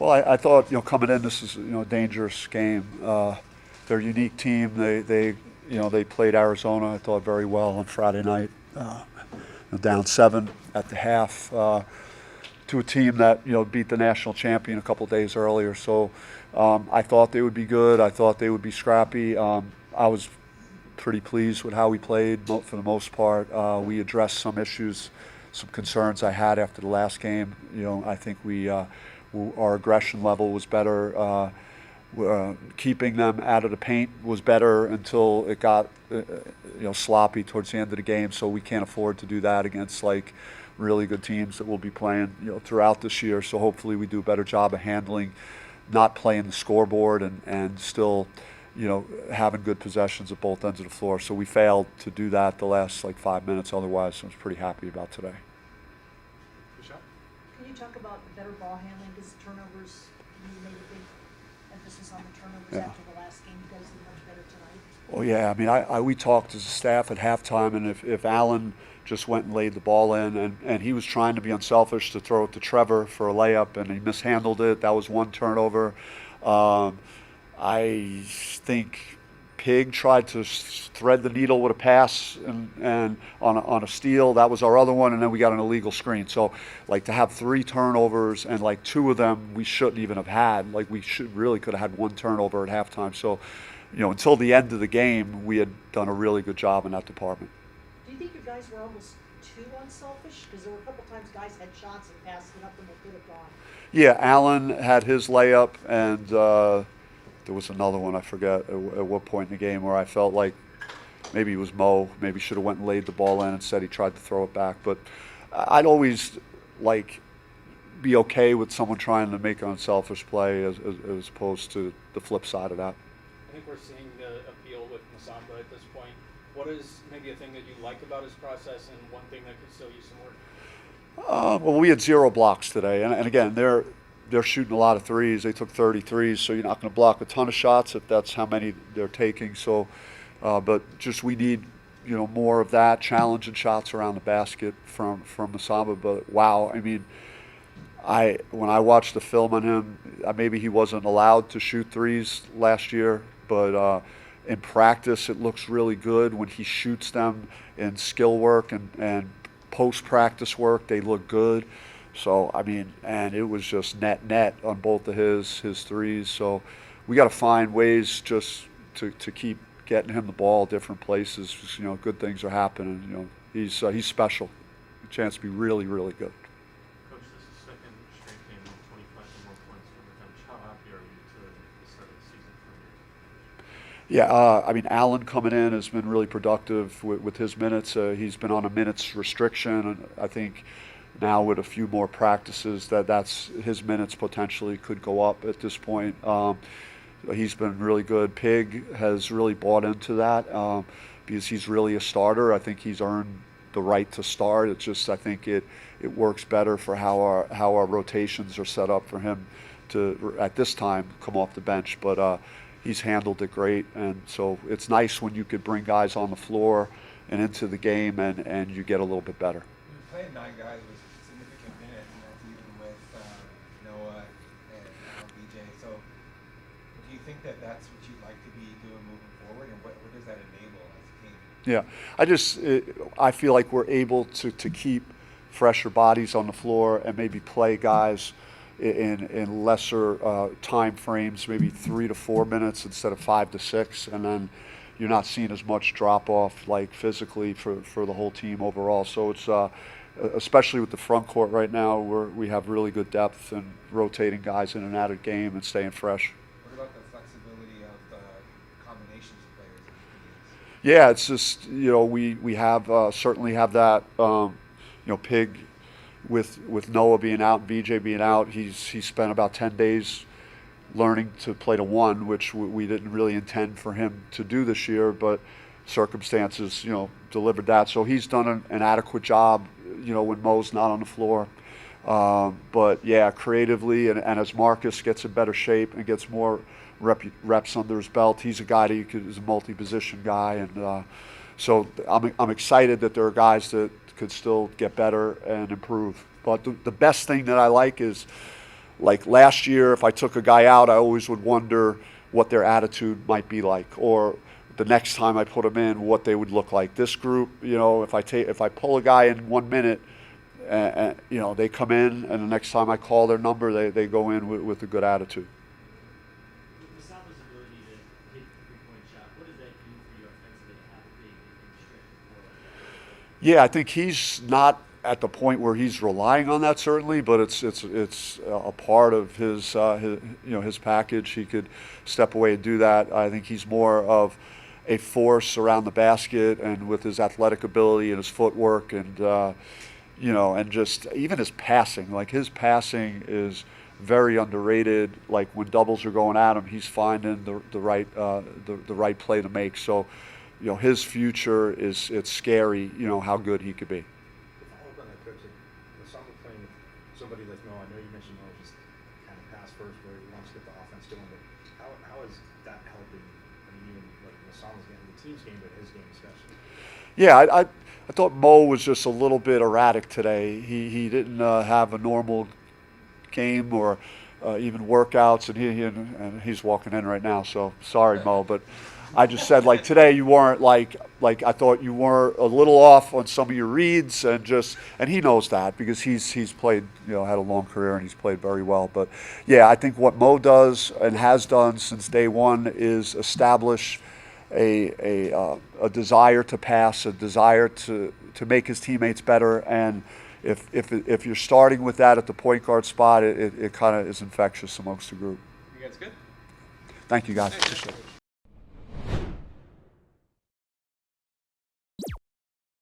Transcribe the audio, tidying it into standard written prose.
Well, I thought, coming in, this is, a dangerous game. They're a unique team. They played Arizona, I thought, very well on Friday night. Down 7 at the half to a team that, beat the national champion a couple days earlier. So I thought they would be good. I thought they would be scrappy. I was pretty pleased with how we played for the most part. We addressed some issues, some concerns I had after the last game. I think our aggression level was better. Keeping them out of the paint was better until it got sloppy towards the end of the game. So we can't afford to do that against really good teams that we'll be playing throughout this year. So hopefully we do a better job of handling, not playing the scoreboard and still having good possessions at both ends of the floor. So we failed to do that the last 5 minutes. Otherwise, I was pretty happy about today. Can you talk about better ball handling? Because turnovers, you made a big emphasis on the turnovers after the last game. You guys did much better tonight. Oh yeah, I mean, we talked as a staff at halftime, and if Allen just went and laid the ball in, and he was trying to be unselfish to throw it to Trevor for a layup, and he mishandled it. That was one turnover. I think Pig tried to thread the needle with a pass and on a steal. That was our other one, and then we got an illegal screen. So, to have 3 turnovers and 2 of them we shouldn't even have had. We could have had 1 turnover at halftime. So, until the end of the game, we had done a really good job in that department. Do you think your guys were almost too unselfish? Because there were a couple times guys had shots and passed it up and they could have gone. Yeah, Allen had his layup, and there was another one, I forget at what point in the game, where I felt like maybe it was Mo, maybe should have went and laid the ball in. Instead, he tried to throw it back. But I'd always be okay with someone trying to make an unselfish play as opposed to the flip side of that. I think we're seeing the appeal with Masamba at this point. What is maybe a thing that you like about his process and one thing that could still use some work? Well, we had 0 blocks today, and again, they're shooting a lot of threes. They took 30 threes, so you're not going to block a ton of shots if that's how many they're taking. So, but just we need more of that, challenging shots around the basket from Masamba. But wow, I mean, when I watched the film on him, maybe he wasn't allowed to shoot threes last year, but in practice it looks really good when he shoots them in skill work and post-practice work. They look good. So, I mean, and it was just net on both of his threes. So we got to find ways just to keep getting him the ball different places. Good things are happening. He's special. A chance to be really, really good. Coach, this is second straight game with 25 or more points from the bench. How happy are you to the start of the season for you? Yeah, I mean, Allen coming in has been really productive with his minutes. He's been on a minutes restriction, and I think now with a few more practices that's his minutes potentially could go up at this point. He's been really good. Pig has really bought into that because he's really a starter. I think he's earned the right to start. It's just I think it works better for how our rotations are set up for him to at this time come off the bench. But he's handled it great, and so it's nice when you could bring guys on the floor and into the game and you get a little bit better. You played 9 guys with significant minutes, and that's even with Noah and now BJ. So do you think that that's what you'd like to be doing moving forward, and what does that enable as a team? Yeah, I feel like we're able to keep fresher bodies on the floor and maybe play guys in lesser time frames, maybe 3 to 4 minutes instead of 5 to 6, and then you're not seeing as much drop off physically for the whole team overall. So it's especially with the front court right now, where we have really good depth and rotating guys in and out of the game and staying fresh. What about the flexibility of the combinations of players? Yeah, it's just we have certainly have that. Pig with Noah being out and BJ being out, he spent about 10 days learning to play to 1, which we didn't really intend for him to do this year, but circumstances delivered that. So he's done an adequate job when Mo's not on the floor. But yeah, creatively and as Marcus gets in better shape and gets more reps under his belt, he's a guy that is a multi-position guy, and so I'm excited that there are guys that could still get better and improve. But the best thing that I like is like last year, if I took a guy out, I always would wonder what their attitude might be like, or the next time I put them in, what they would look like. This group, you know, if I pull a guy in 1 minute, you know, they come in, and the next time I call their number, they go in with a good attitude. With Masama's ability to hit the three-point shot, what does that do for you offensively to have a big stretch of the floor? Yeah, I think he's not at the point where he's relying on that, certainly, but it's a part of his you know, his package. He could step away and do that. I think he's more of a force around the basket, and with his athletic ability and his footwork, and you know, and just even his passing. Like, his passing is very underrated. Like, when doubles are going at him, he's finding the right play to make. So, you know, his future it's scary. You know how good he could be. To follow up on that, Coach, with Samba playing with somebody like Mo, I know you mentioned Mo just kind of pass first where he wants to get the offense going, but how is that helping? I mean, even like Masama's game, the team's game, but his game especially. Yeah, I thought Mo was just a little bit erratic today. He didn't have a normal game or even workouts, and he's walking in right now. So sorry, Mo, but I just said, like, today you weren't like I thought you were a little off on some of your reads, and he knows that because he's played, you know, had a long career and he's played very well. But yeah, I think what Mo does and has done since day one is establish a desire to pass, a desire to make his teammates better, and if you're starting with that at the point guard spot, it kind of is infectious amongst the group. You guys good? Thank you, guys. Thanks. Appreciate it.